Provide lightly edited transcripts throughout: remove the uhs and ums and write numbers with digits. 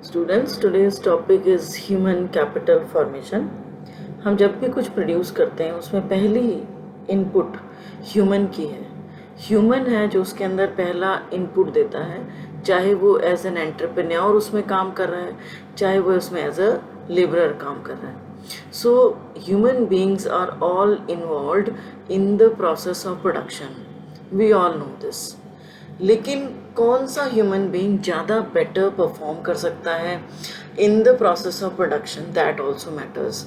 Students, today's topic is human capital formation. हम जब भी कुछ प्रोड्यूस करते हैं उसमें पहली इनपुट ह्यूमन की है। ह्यूमन है जो उसके अंदर पहला इनपुट देता है, चाहे वो एज एन एंटरप्रेन्योर उसमें काम कर रहा है, चाहे वो उसमें एज अ लेबरर काम कर रहा है। So human beings are all involved in the process of production, we all know this. लेकिन कौन सा ह्यूमन बीइंग ज़्यादा बेटर परफॉर्म कर सकता है in the process of production, that also matters.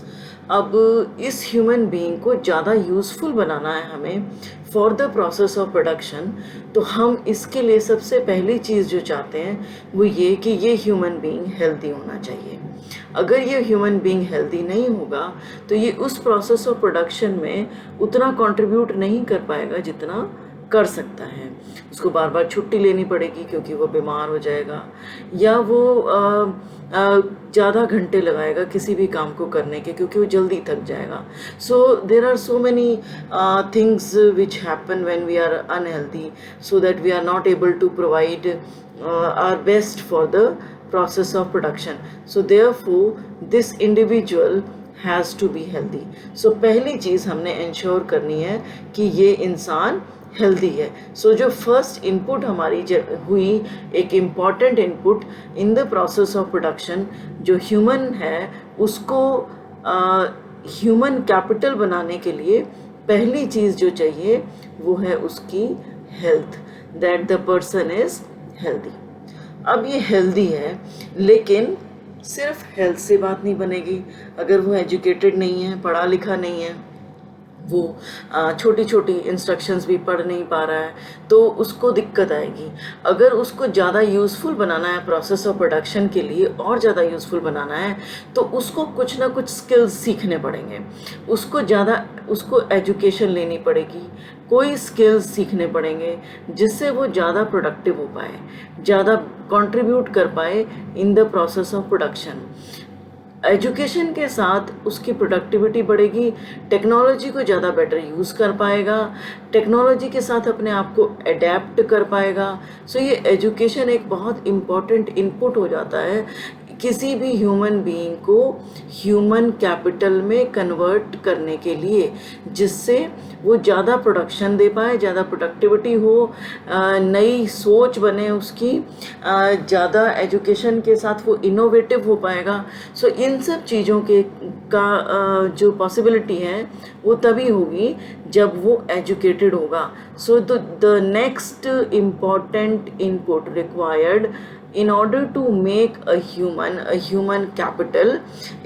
अब इस ह्यूमन बीइंग को ज़्यादा यूज़फुल बनाना है हमें for the process of production, तो हम इसके लिए सबसे पहली चीज़ जो चाहते हैं वो ये कि ये ह्यूमन बीइंग हेल्दी होना चाहिए। अगर ये ह्यूमन बीइंग हेल्दी नहीं होगा तो ये उस प्रोसेस ऑफ प्रोडक्शन में उतना कंट्रीब्यूट नहीं कर पाएगा जितना कर सकता है। उसको बार बार छुट्टी लेनी पड़ेगी क्योंकि वो बीमार हो जाएगा, या वो ज़्यादा घंटे लगाएगा किसी भी काम को करने के क्योंकि वो जल्दी थक जाएगा। So there are so many things which happen when we are unhealthy, so that we are not able to provide our best for the process of production. So therefore this individual has to be healthy. So पहली चीज़ हमने ensure करनी है कि ये इंसान healthy है। सो जो first input हमारी हुई, एक important input in the process of production, जो ह्यूमन है उसको ह्यूमन कैपिटल बनाने के लिए पहली चीज़ जो चाहिए वो है उसकी health, that the person is healthy. अब ये हेल्दी है लेकिन सिर्फ हेल्थ से बात नहीं बनेगी। अगर वो एजुकेटेड नहीं है, पढ़ा लिखा नहीं है, वो छोटी छोटी इंस्ट्रक्शंस भी पढ़ नहीं पा रहा है, तो उसको दिक्कत आएगी। अगर उसको ज़्यादा यूज़फुल बनाना है प्रोसेस ऑफ प्रोडक्शन के लिए, और ज़्यादा यूज़फुल बनाना है, तो उसको कुछ ना कुछ स्किल्स सीखने पड़ेंगे, उसको एजुकेशन लेनी पड़ेगी, कोई स्किल्स सीखने पड़ेंगे जिससे वो ज़्यादा प्रोडक्टिव हो पाए, ज़्यादा कंट्रीब्यूट कर पाए इन the process of production. Education के साथ उसकी प्रोडक्टिविटी बढ़ेगी, टेक्नोलॉजी को ज़्यादा बेटर यूज़ कर पाएगा, टेक्नोलॉजी के साथ अपने आप को अडेप्ट कर पाएगा। सो ये एजुकेशन एक बहुत इम्पॉर्टेंट इनपुट हो जाता है किसी भी ह्यूमन बीइंग को ह्यूमन कैपिटल में कन्वर्ट करने के लिए, जिससे वो ज़्यादा प्रोडक्शन दे पाए, ज़्यादा प्रोडक्टिविटी हो, नई सोच बने उसकी, ज़्यादा एजुकेशन के साथ वो इनोवेटिव हो पाएगा। सो इन सब चीज़ों का जो पॉसिबिलिटी है वो तभी होगी जब वो एजुकेटेड होगा। So the next important input required in order to make a human capital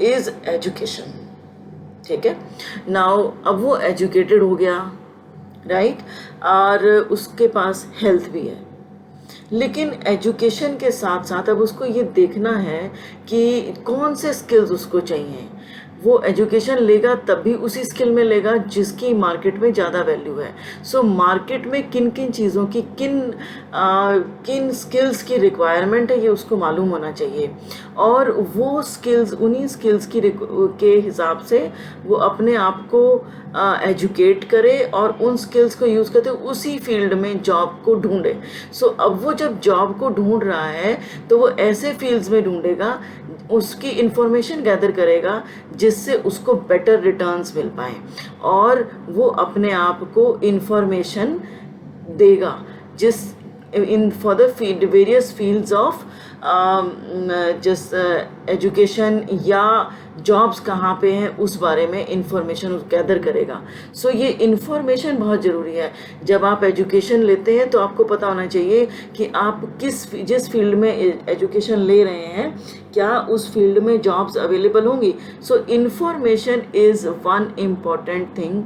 is education। ठीक है, नाउ अब वो एजुकेटेड हो गया, राइट, और उसके पास हेल्थ भी है, लेकिन एजुकेशन के साथ साथ अब उसको ये देखना है कि कौन से स्किल्स उसको चाहिए। वो एजुकेशन लेगा तब भी उसी स्किल में लेगा जिसकी मार्केट में ज़्यादा वैल्यू है। सो मार्केट में किन किन चीज़ों की किन स्किल्स की रिक्वायरमेंट है ये उसको मालूम होना चाहिए, और वो स्किल्स, उन्हीं स्किल्स के हिसाब से वो अपने आप को एजुकेट करे और उन स्किल्स को यूज़ करते उसी फील्ड में जॉब को ढूंढे। सो अब वो जब जॉब को ढूंढ रहा है तो वो ऐसे फील्ड्स में ढूंढेगा, उसकी इंफॉर्मेशन गैदर करेगा जिससे उसको बेटर रिटर्न्स मिल पाए, और वो अपने आप को इंफॉर्मेशन देगा जिस for the field various fields of just education या जॉब्स कहाँ पे हैं उस बारे में इंफॉर्मेशन गैदर करेगा। सो ये इंफॉर्मेशन बहुत ज़रूरी है। जब आप एजुकेशन लेते हैं तो आपको पता होना चाहिए कि आप जिस फील्ड में एजुकेशन ले रहे हैं क्या उस फील्ड में जॉब्स अवेलेबल होंगी। सो information is one important thing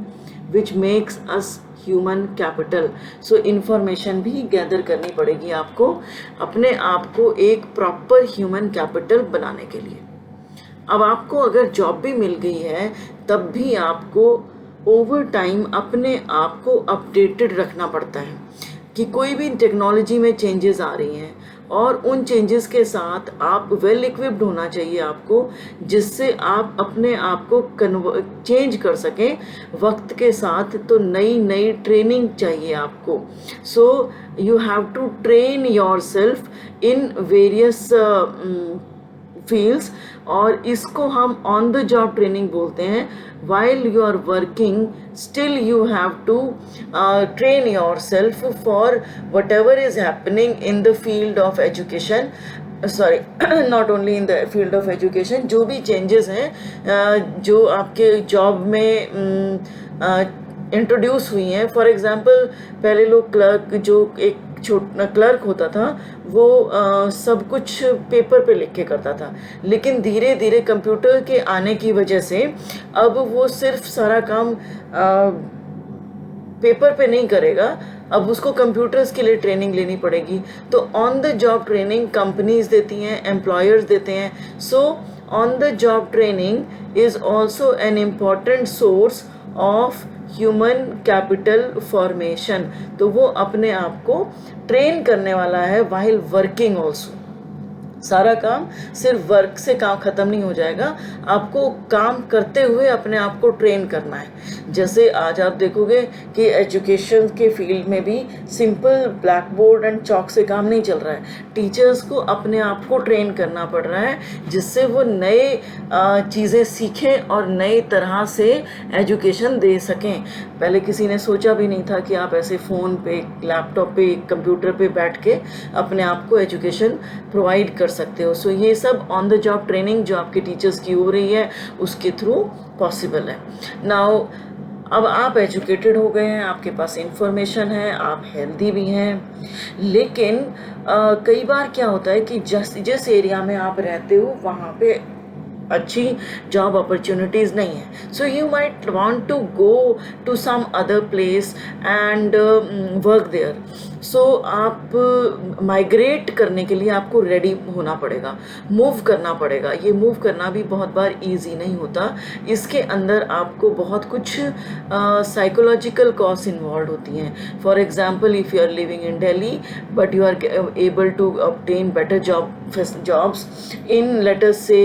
which makes us human capital. So information भी गैदर करनी पड़ेगी आपको अपने आप को एक प्रॉपर ह्यूमन कैपिटल बनाने के लिए। अब आपको अगर जॉब भी मिल गई है तब भी आपको ओवर टाइम अपने आप को अपडेटेड रखना पड़ता है कि कोई भी टेक्नोलॉजी में चेंजेस आ रही हैं, और उन चेंजेस के साथ आप वेल इक्विप्ड होना चाहिए आपको, जिससे आप अपने आप को चेंज कर सकें वक्त के साथ। तो नई ट्रेनिंग चाहिए आपको। You have to train yourself in various fields, और इसको हम ऑन द जॉब ट्रेनिंग बोलते हैं. while you are working, still you have to train yourself for whatever is happening in the field of education. Sorry, not only in the field of education, जो भी changes हैं जो आपके job में introduce हुई हैं. फॉर एग्जांपल, पहले लोग क्लर्क, जो एक छोटा क्लर्क होता था, वो सब कुछ पेपर पे लिख के करता था, लेकिन धीरे धीरे कंप्यूटर के आने की वजह से अब वो सिर्फ सारा काम पेपर पे नहीं करेगा, अब उसको कंप्यूटर्स के लिए ट्रेनिंग लेनी पड़ेगी. तो on the job training companies देती हैं, एम्प्लॉयर्स देते हैं. So on the job training is also an important source of human capital formation. तो वो अपने आप को ट्रेन करने वाला है वाइल वर्किंग ऑल्सो. सारा काम सिर्फ वर्क से काम ख़त्म नहीं हो जाएगा, आपको काम करते हुए अपने आप को ट्रेन करना है. जैसे आज आप देखोगे कि एजुकेशन के फील्ड में भी simple black board and chalk से काम नहीं चल रहा है. टीचर्स को अपने आप को ट्रेन करना पड़ रहा है, जिससे वो नए चीज़ें सीखें और नई तरह से एजुकेशन दे सकें. पहले किसी ने सोचा भी नहीं था कि आप ऐसे फ़ोन पे, लैपटॉप पे, कंप्यूटर पे बैठ के अपने आप को एजुकेशन प्रोवाइड कर सकते हो. सो ये सब ऑन द जॉब ट्रेनिंग जो आपके टीचर्स की हो रही है, उसके थ्रू पॉसिबल है. नाउ अब आप एजुकेटेड हो गए हैं, आपके पास इंफॉर्मेशन है, आप हेल्दी भी हैं, लेकिन कई बार क्या होता है कि जिस एरिया में आप रहते हो वहाँ पे अच्छी जॉब अपॉर्चुनिटीज़ नहीं है. So you might want to go to some other place and work there. So आप माइग्रेट करने के लिए आपको रेडी होना पड़ेगा, मूव करना पड़ेगा. ये मूव करना भी बहुत बार इजी नहीं होता. इसके अंदर आपको बहुत कुछ साइकोलॉजिकल कॉस्ट इन्वॉल्व होती हैं. For example, if you are living in Delhi but you are able to obtain better jobs in, let us say,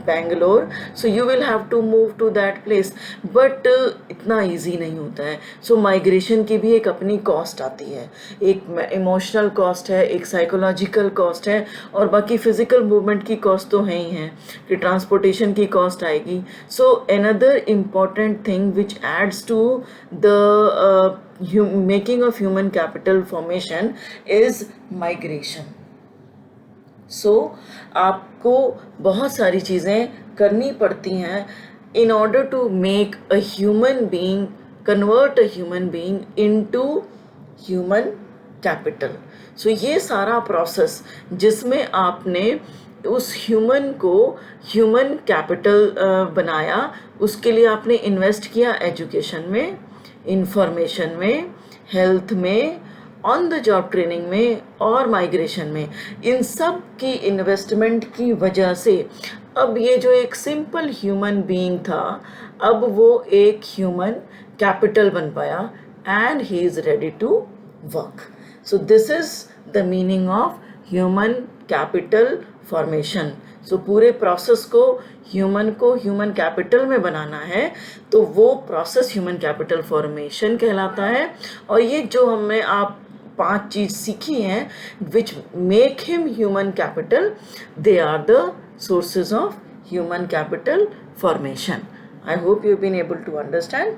Bangalore, so you will have to move to that place. but इतना easy नहीं होता है. so migration की भी एक अपनी cost आती है. एक इमोशनल कॉस्ट है, एक साइकोलॉजिकल कॉस्ट है, और बाकी फिजिकल मूवमेंट की कॉस्ट तो है ही है कि ट्रांसपोर्टेशन की कॉस्ट आएगी. So another important thing which adds to the making of human capital formation is migration. So आपको बहुत सारी चीज़ें करनी पड़ती हैं in order to make a human being, convert a human being into human capital. So ये सारा process जिसमें आपने उस ह्यूमन को ह्यूमन कैपिटल बनाया, उसके लिए आपने इन्वेस्ट किया एजुकेशन में, इंफॉर्मेशन में, हेल्थ में, ऑन द जॉब ट्रेनिंग में और माइग्रेशन में. इन सब की इन्वेस्टमेंट की वजह से अब ये जो एक सिंपल ह्यूमन बीइंग था, अब वो एक ह्यूमन कैपिटल बन पाया and he is ready to work. So this is the meaning of human capital formation. So पूरे प्रोसेस को ह्यूमन कैपिटल में बनाना है, तो वो प्रोसेस ह्यूमन कैपिटल फॉर्मेशन कहलाता है. और ये जो हमने आप 5 चीज़ सीखी हैं which make him human capital, they are the sources of human capital formation. I hope you've been able to understand.